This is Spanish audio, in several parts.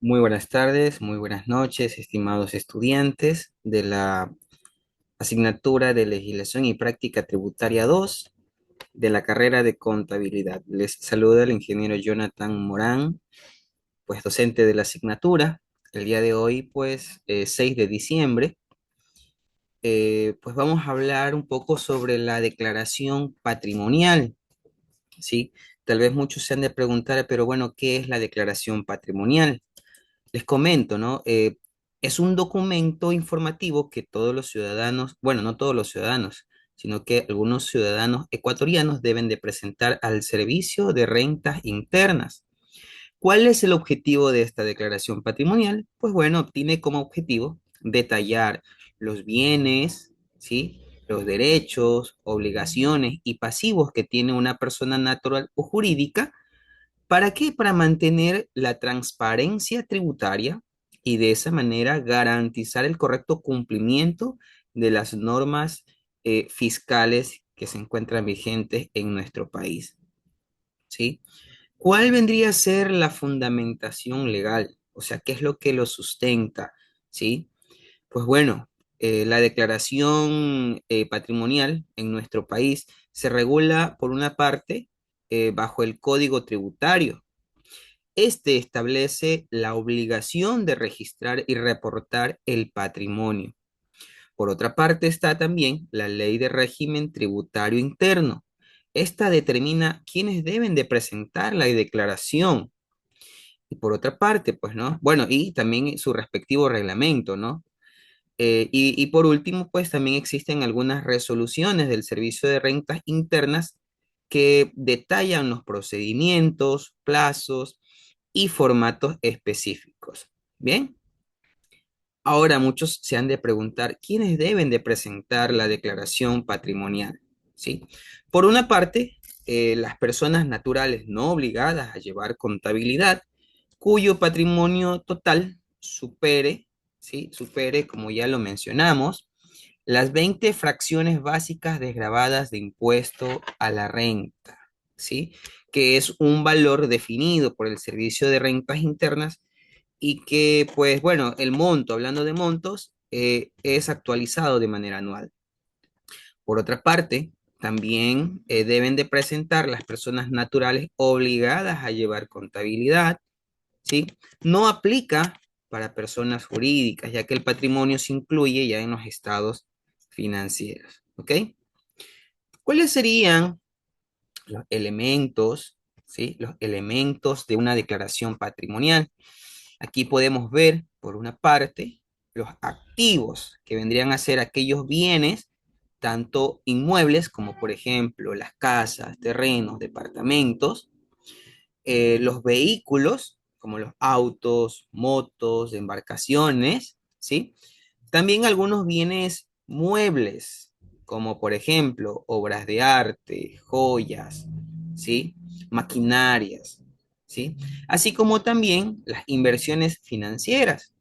Muy buenas tardes, muy buenas noches, estimados estudiantes de la asignatura de Legislación y Práctica Tributaria 2 de la carrera de Contabilidad. Les saluda el ingeniero Jonathan Morán, pues docente de la asignatura. El día de hoy, 6 de diciembre, pues vamos a hablar un poco sobre la declaración patrimonial, ¿sí? Tal vez muchos se han de preguntar, pero bueno, ¿qué es la declaración patrimonial? Les comento, ¿no? Es un documento informativo que todos los ciudadanos, bueno, no todos los ciudadanos, sino que algunos ciudadanos ecuatorianos deben de presentar al Servicio de Rentas Internas. ¿Cuál es el objetivo de esta declaración patrimonial? Pues bueno, tiene como objetivo detallar los bienes, ¿sí? Los derechos, obligaciones y pasivos que tiene una persona natural o jurídica. ¿Para qué? Para mantener la transparencia tributaria y de esa manera garantizar el correcto cumplimiento de las normas fiscales que se encuentran vigentes en nuestro país, ¿sí? ¿Cuál vendría a ser la fundamentación legal? O sea, ¿qué es lo que lo sustenta? ¿Sí? Pues bueno, la declaración patrimonial en nuestro país se regula por una parte bajo el Código Tributario. Este establece la obligación de registrar y reportar el patrimonio. Por otra parte está también la Ley de Régimen Tributario Interno. Esta determina quiénes deben de presentar la declaración. Y por otra parte, pues, ¿no? Bueno, y también su respectivo reglamento, ¿no? Y por último, pues también existen algunas resoluciones del Servicio de Rentas Internas que detallan los procedimientos, plazos y formatos específicos. Bien, ahora muchos se han de preguntar quiénes deben de presentar la declaración patrimonial, ¿sí? Por una parte, las personas naturales no obligadas a llevar contabilidad, cuyo patrimonio total supere, ¿sí? Supere, como ya lo mencionamos, las 20 fracciones básicas desgravadas de impuesto a la renta, ¿sí? Que es un valor definido por el Servicio de Rentas Internas y que, pues bueno, el monto, hablando de montos, es actualizado de manera anual. Por otra parte, también deben de presentar las personas naturales obligadas a llevar contabilidad, ¿sí? No aplica para personas jurídicas, ya que el patrimonio se incluye ya en los estados financieros, ¿ok? ¿Cuáles serían los elementos, ¿sí? Los elementos de una declaración patrimonial? Aquí podemos ver, por una parte, los activos, que vendrían a ser aquellos bienes, tanto inmuebles como, por ejemplo, las casas, terrenos, departamentos, los vehículos, como los autos, motos, embarcaciones, ¿sí? También algunos bienes muebles, como por ejemplo obras de arte, joyas, ¿sí? Maquinarias, ¿sí? Así como también las inversiones financieras,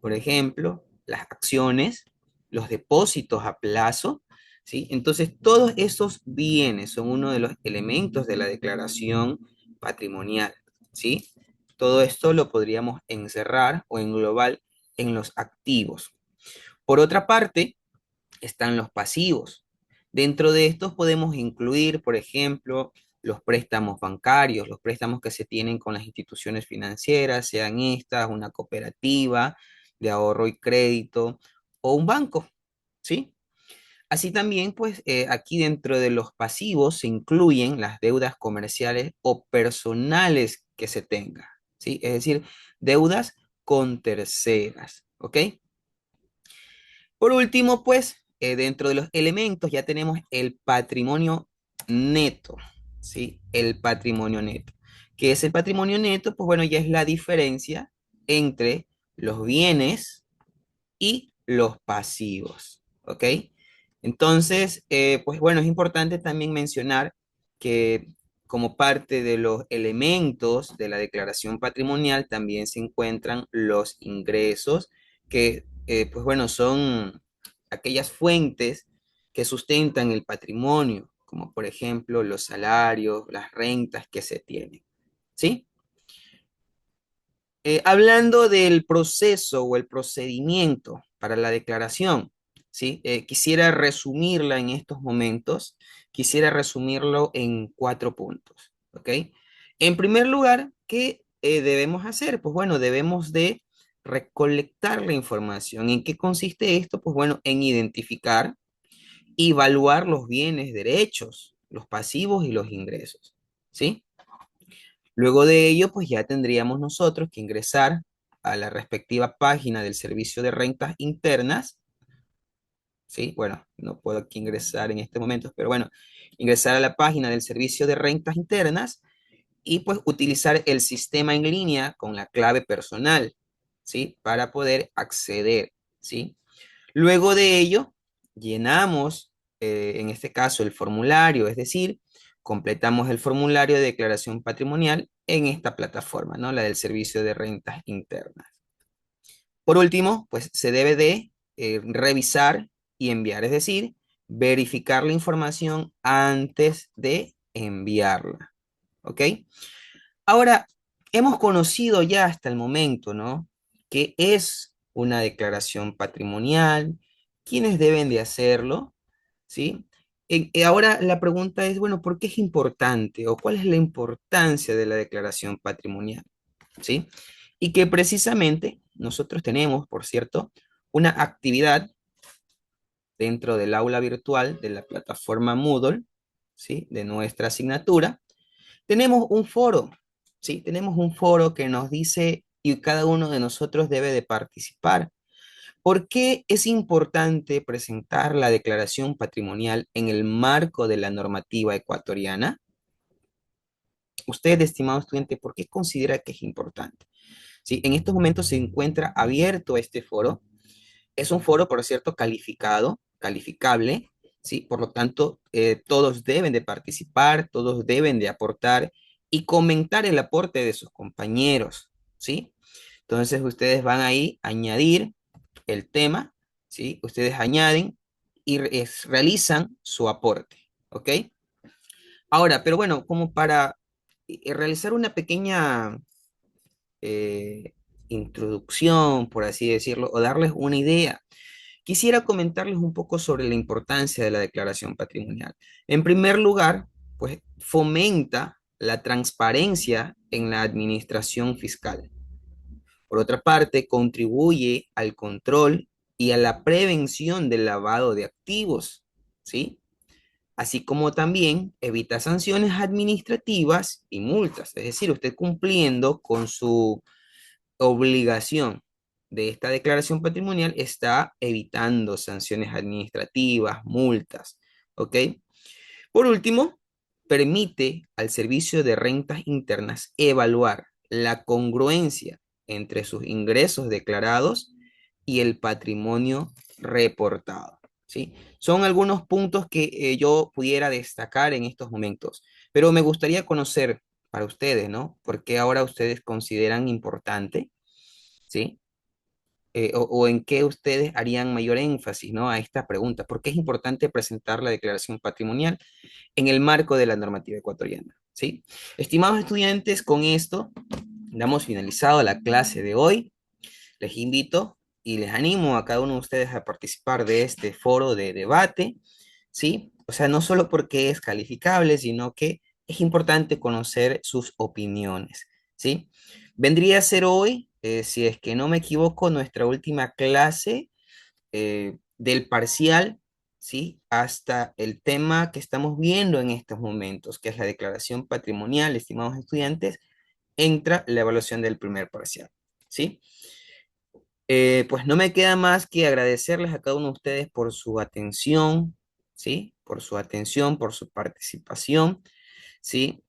por ejemplo, las acciones, los depósitos a plazo, ¿sí? Entonces, todos esos bienes son uno de los elementos de la declaración patrimonial, ¿sí? Todo esto lo podríamos encerrar o englobar en los activos. Por otra parte, están los pasivos. Dentro de estos podemos incluir, por ejemplo, los préstamos bancarios, los préstamos que se tienen con las instituciones financieras, sean estas una cooperativa de ahorro y crédito o un banco, ¿sí? Así también, pues aquí dentro de los pasivos se incluyen las deudas comerciales o personales que se tengan, ¿sí? Es decir, deudas con terceras, ¿ok? Por último, pues dentro de los elementos ya tenemos el patrimonio neto, ¿sí? El patrimonio neto. ¿Qué es el patrimonio neto? Pues bueno, ya es la diferencia entre los bienes y los pasivos, ¿ok? Entonces, pues bueno, es importante también mencionar que como parte de los elementos de la declaración patrimonial también se encuentran los ingresos que, pues bueno, son aquellas fuentes que sustentan el patrimonio, como por ejemplo los salarios, las rentas que se tienen, ¿sí? Hablando del proceso o el procedimiento para la declaración, ¿sí? Quisiera resumirla en estos momentos, quisiera resumirlo en 4 puntos, ¿ok? En primer lugar, ¿qué debemos hacer? Pues bueno, debemos de recolectar la información. ¿En qué consiste esto? Pues bueno, en identificar y evaluar los bienes, derechos, los pasivos y los ingresos, ¿sí? Luego de ello, pues ya tendríamos nosotros que ingresar a la respectiva página del Servicio de Rentas Internas, ¿sí? Bueno, no puedo aquí ingresar en este momento, pero bueno, ingresar a la página del Servicio de Rentas Internas y pues utilizar el sistema en línea con la clave personal, ¿sí? Para poder acceder, ¿sí? Luego de ello, llenamos, en este caso, el formulario, es decir, completamos el formulario de declaración patrimonial en esta plataforma, ¿no? La del Servicio de Rentas Internas. Por último, pues se debe de revisar y enviar, es decir, verificar la información antes de enviarla, ¿ok? Ahora, hemos conocido ya hasta el momento, ¿no? ¿Qué es una declaración patrimonial? ¿Quiénes deben de hacerlo? ¿Sí? Ahora la pregunta es, bueno, ¿por qué es importante o cuál es la importancia de la declaración patrimonial? ¿Sí? Y que precisamente nosotros tenemos, por cierto, una actividad dentro del aula virtual de la plataforma Moodle, ¿sí? De nuestra asignatura tenemos un foro, ¿sí? Tenemos un foro que nos dice y cada uno de nosotros debe de participar. ¿Por qué es importante presentar la declaración patrimonial en el marco de la normativa ecuatoriana? Usted, estimado estudiante, ¿por qué considera que es importante? ¿Sí? En estos momentos se encuentra abierto este foro. Es un foro, por cierto, calificado, calificable, ¿sí? Por lo tanto, todos deben de participar, todos deben de aportar y comentar el aporte de sus compañeros, ¿sí? Entonces, ustedes van ahí a añadir el tema, ¿sí? Ustedes añaden y realizan su aporte, ¿ok? Ahora, pero bueno, como para realizar una pequeña eh, introducción, por así decirlo, o darles una idea. Quisiera comentarles un poco sobre la importancia de la declaración patrimonial. En primer lugar, pues fomenta la transparencia en la administración fiscal. Por otra parte, contribuye al control y a la prevención del lavado de activos, ¿sí? Así como también evita sanciones administrativas y multas. Es decir, usted cumpliendo con su obligación de esta declaración patrimonial está evitando sanciones administrativas, multas, ¿ok? Por último, permite al Servicio de Rentas Internas evaluar la congruencia entre sus ingresos declarados y el patrimonio reportado, ¿sí? Son algunos puntos que yo pudiera destacar en estos momentos, pero me gustaría conocer para ustedes, ¿no? ¿Por qué ahora ustedes consideran importante? ¿Sí? O en qué ustedes harían mayor énfasis, ¿no? A esta pregunta. ¿Por qué es importante presentar la declaración patrimonial en el marco de la normativa ecuatoriana? ¿Sí? Estimados estudiantes, con esto damos finalizado la clase de hoy. Les invito y les animo a cada uno de ustedes a participar de este foro de debate, ¿sí? O sea, no solo porque es calificable, sino que es importante conocer sus opiniones, ¿sí? Vendría a ser hoy, si es que no me equivoco, nuestra última clase del parcial, ¿sí? Hasta el tema que estamos viendo en estos momentos, que es la declaración patrimonial, estimados estudiantes, entra la evaluación del primer parcial, ¿sí? Pues no me queda más que agradecerles a cada uno de ustedes por su atención, ¿sí? Por su atención, por su participación, ¿sí?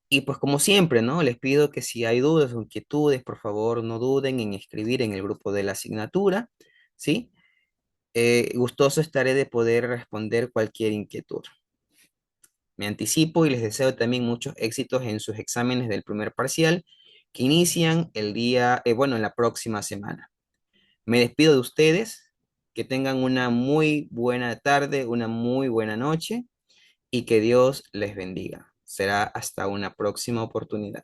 Y pues como siempre, ¿no? Les pido que si hay dudas o inquietudes, por favor, no duden en escribir en el grupo de la asignatura, ¿sí? Gustoso estaré de poder responder cualquier inquietud. Me anticipo y les deseo también muchos éxitos en sus exámenes del primer parcial que inician el día, bueno, en la próxima semana. Me despido de ustedes, que tengan una muy buena tarde, una muy buena noche y que Dios les bendiga. Será hasta una próxima oportunidad.